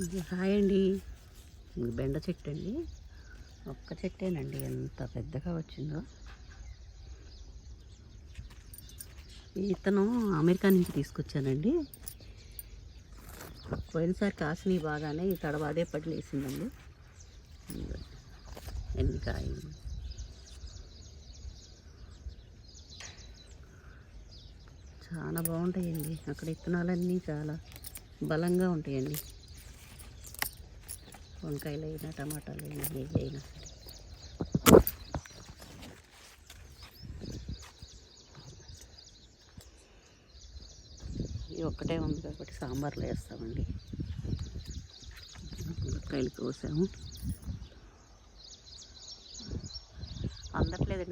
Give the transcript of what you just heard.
Hi అండి. ఇది బెండ చెట్టు అండి. ఒక్క చెట్టేనండి, ఎంత పెద్దగా వచ్చిందో. ఈ విత్తనం అమెరికా నుంచి తీసుకొచ్చానండి. పోయినసారి కాసినవి బాగానే, ఈ తడవ అదే పడి వేసిందండి. ఎన్ని కాయలు చాలా బాగుంటాయండి. అక్కడ విత్తనాలన్నీ చాలా బలంగా ఉంటాయండి. వంకాయలు అయినా టమాటాలు అయినా ఏవి అయినా సరే. ఇది ఒక్కటే ఉంది కాబట్టి సాంబార్లో వేస్తామండి. మునక్కాయలు కోసాము, అందట్లేదండి.